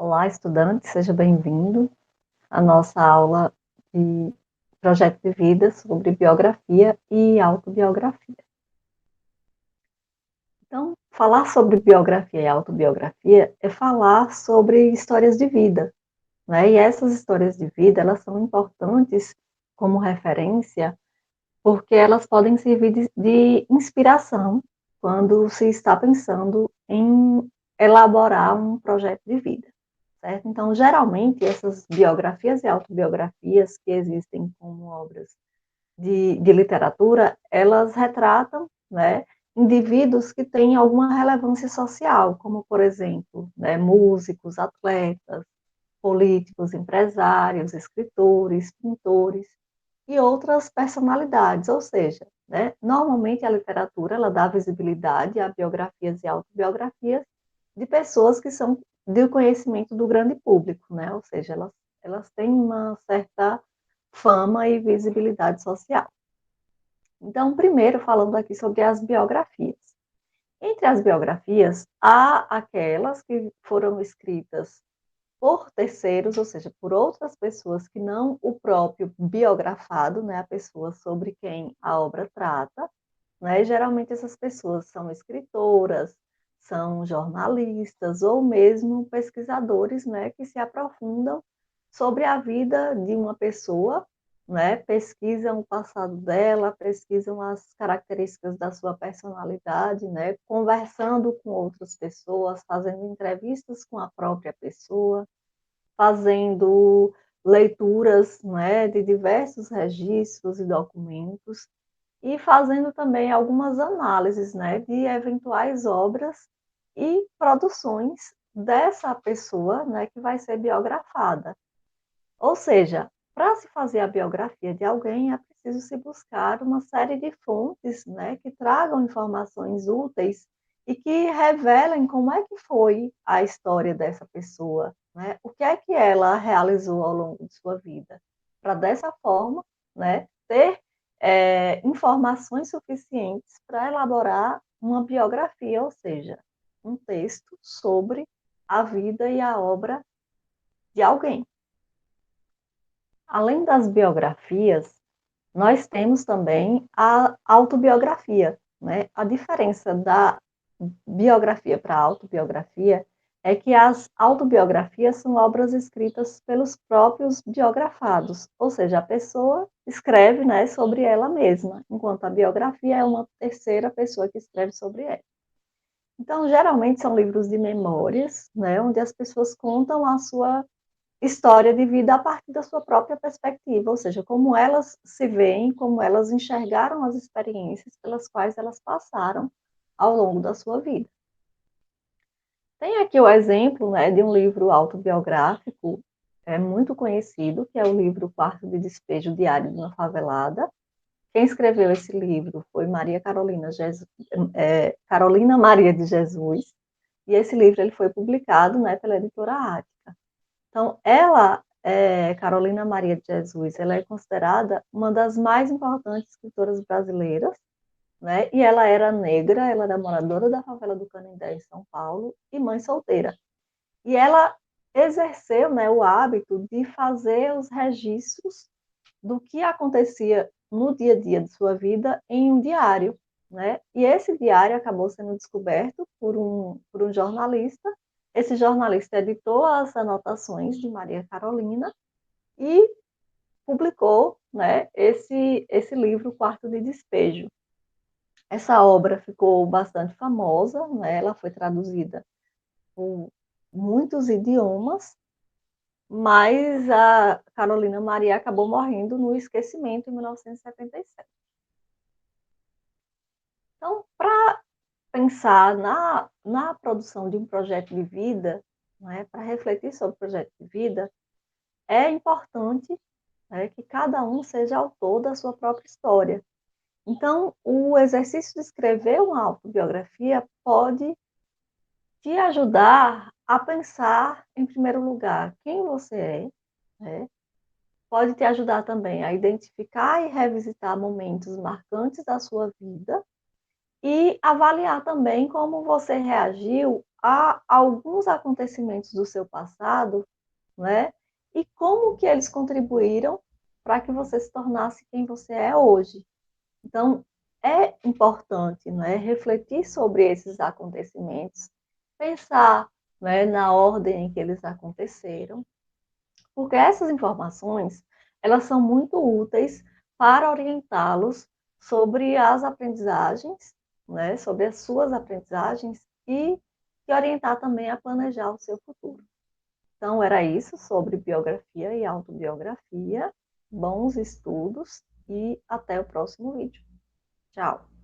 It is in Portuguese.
Olá, estudante, seja bem-vindo à nossa aula de projeto de vida sobre biografia e autobiografia. Então, falar sobre biografia e autobiografia é falar sobre histórias de vida, né? E essas histórias de vida, elas são importantes como referência, porque elas podem servir de inspiração quando se está pensando em elaborar um projeto de vida. Certo? Então, geralmente, essas biografias e autobiografias que existem como obras de literatura, elas retratam, né, indivíduos que têm alguma relevância social, como, por exemplo, né, músicos, atletas, políticos, empresários, escritores, pintores e outras personalidades, ou seja, né, normalmente a literatura ela dá visibilidade a biografias e autobiografias de pessoas que são do conhecimento do grande público, né? Ou seja, elas têm uma certa fama e visibilidade social. Então, primeiro, falando aqui sobre as biografias. Entre as biografias, há aquelas que foram escritas por terceiros, ou seja, por outras pessoas que não o próprio biografado, né, a pessoa sobre quem a obra trata, né? E geralmente essas pessoas são escritoras, são jornalistas ou mesmo pesquisadores, né, que se aprofundam sobre a vida de uma pessoa, né, pesquisam o passado dela, pesquisam as características da sua personalidade, né, conversando com outras pessoas, fazendo entrevistas com a própria pessoa, fazendo leituras, né, de diversos registros e documentos, e fazendo também algumas análises, né, de eventuais obras e produções dessa pessoa, né, que vai ser biografada. Ou seja, para se fazer a biografia de alguém, é preciso se buscar uma série de fontes, né, que tragam informações úteis e que revelem como é que foi a história dessa pessoa, né, o que é que ela realizou ao longo de sua vida, para dessa forma, né, ter informações suficientes para elaborar uma biografia, ou seja, um texto sobre a vida e a obra de alguém. Além das biografias, nós temos também a autobiografia, né? A diferença da biografia para a autobiografia é que as autobiografias são obras escritas pelos próprios biografados, ou seja, a pessoa escreve, né, sobre ela mesma, enquanto a biografia é uma terceira pessoa que escreve sobre ela. Então, geralmente são livros de memórias, né, onde as pessoas contam a sua história de vida a partir da sua própria perspectiva, ou seja, como elas se veem, como elas enxergaram as experiências pelas quais elas passaram ao longo da sua vida. Tem aqui o exemplo, né, de um livro autobiográfico muito conhecido, que é o livro Quarto de Despejo Diário de uma Favelada. Quem escreveu esse livro foi Carolina Maria de Jesus, e esse livro ele foi publicado, né, pela editora Ática. Então, Carolina Maria de Jesus, ela é considerada uma das mais importantes escritoras brasileiras, né? E ela era negra, ela era moradora da favela do Canindé, em São Paulo, e mãe solteira. E ela exerceu, né, o hábito de fazer os registros do que acontecia no dia a dia de sua vida em um diário, né? E esse diário acabou sendo descoberto por um jornalista. Esse jornalista editou as anotações de Maria Carolina e publicou, né, esse livro, Quarto de Despejo. Essa obra ficou bastante famosa, né? Ela foi traduzida por muitos idiomas, mas a Carolina Maria acabou morrendo no esquecimento em 1977. Então, para pensar na produção de um projeto de vida, né, para refletir sobre o projeto de vida, é importante, né, que cada um seja autor da sua própria história. Então, o exercício de escrever uma autobiografia pode te ajudar a pensar, em primeiro lugar, quem você é, né? Pode te ajudar também a identificar e revisitar momentos marcantes da sua vida e avaliar também como você reagiu a alguns acontecimentos do seu passado, né? E como que eles contribuíram para que você se tornasse quem você é hoje. Então, é importante, né, refletir sobre esses acontecimentos, pensar, né, na ordem em que eles aconteceram, porque essas informações, elas são muito úteis para orientá-los sobre as aprendizagens, né, sobre as suas aprendizagens e orientar também a planejar o seu futuro. Então, era isso sobre biografia e autobiografia. Bons estudos e até o próximo vídeo. Tchau!